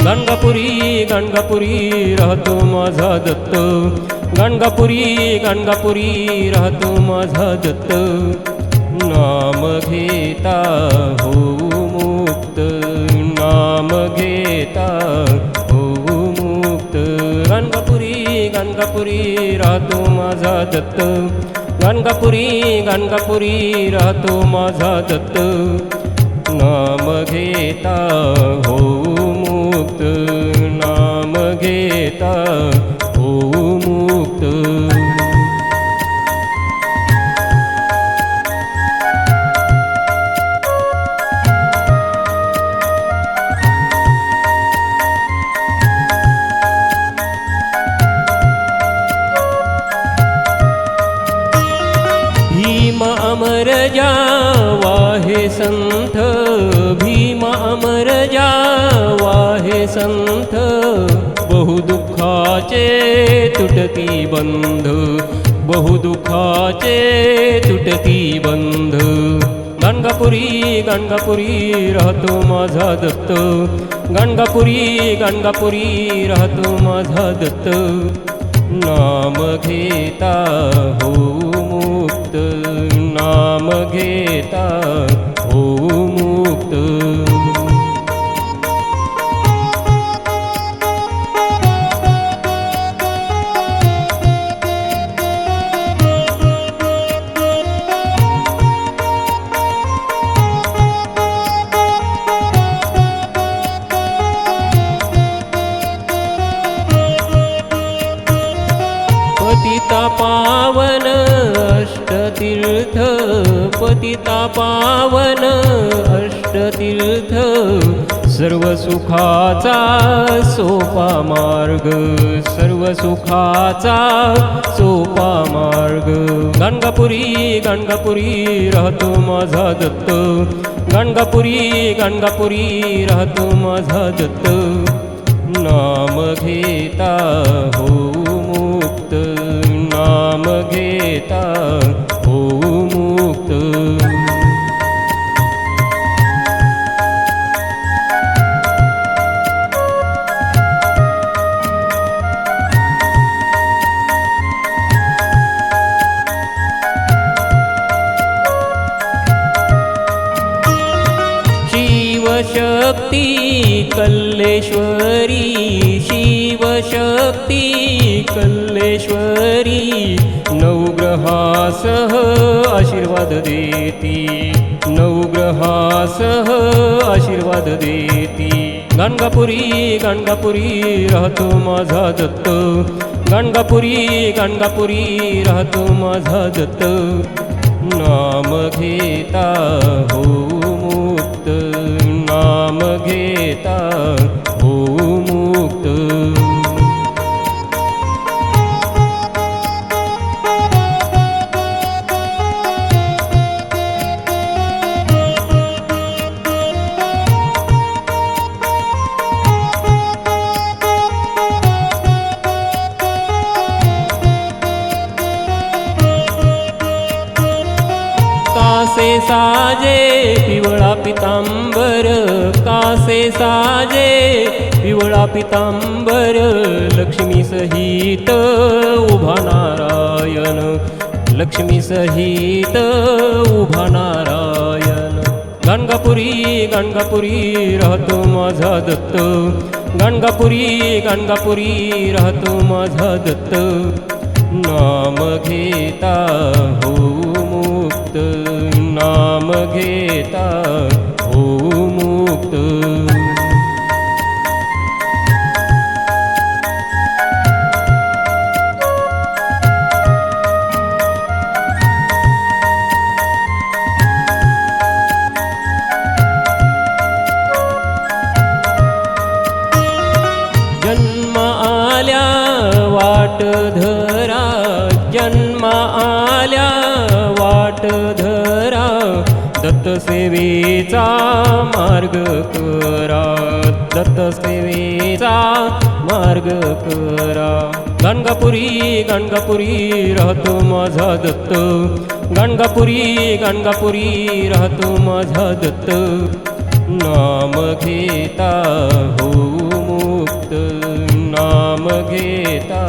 गाणगापुरी गाणगापुरी राहतो माझा दत्त, गाणगापुरी गाणगापुरी राहतो माझा दत्त. नाम घेता होऊ मुक्त, नाम घेता होऊ मुक्त. गाणगापुरी गाणगापुरी राहतो माझा दत्त, गाणगापुरी गाणगापुरी राहतो माझा दत्त. नाम घेता होऊ मुक्त, नाम घेता होऊ मुक्त. भीम अमर जावा हे संत, भीम अमर जावा हे संत. बहुदुःखाचे तुटती बंध, बहुदुःखाचे तुटती बंध. गाणगापुरी गाणगापुरी राहतो माझा दत्त, गाणगापुरी गाणगापुरी राहतो माझा दत्त. नाम घेता होऊ मुक्त, नाम घेता होऊ मुक्त. पतिता पावन अष्टतीर्थ, पतिता पावन अष्टतीर्थ. सर्व सुखाचा सोपा मार्ग, सर्व सुखाचा सोपा मार्ग. गाणगापुरी गाणगापुरी राहतो माझा दत्त, गाणगापुरी गाणगापुरी राहतो माझा दत्त. नाम घेता होऊ मुक्त, नाम घेता होऊ मुक्त. शिवशक्ती कल्लेश्वरी, शिवशक्ती कल्लेश्वरी. नवग्रहासह आशीर्वाद देती, नवग्रहासह आशीर्वाद देती. गाणगापुरी गाणगापुरी राहतो माझा दत्त, गाणगापुरी गाणगापुरी राहतो माझा दत्त. नाम घेता होऊ मुक्त, नाम घेता होऊ मुक्त. कासे साजे पिवळा पितांबर, कासे साजे पिवळा पितांबर. लक्ष्मी सहित उभा नारायण, लक्ष्मी सहित उभा नारायण. गाणगापुरी गाणगापुरी राहतो माझा दत्त, गाणगापुरी गाणगापुरी राहतो माझा दत्त. नाम घेता होऊ मुक्त, नाम घेता होऊ मुक्त. जन्म आल्या वाट धरा, जन्म आल्या वाट धरा. दत्त सेवेचा मार्ग करा, दत्त सेवेचा मार्ग करा. गाणगापुरी गाणगापुरी राहतो माझा दत्त, गाणगापुरी गाणगापुरी राहतो माझा दत्त. नाम घेता होऊ नाम घेता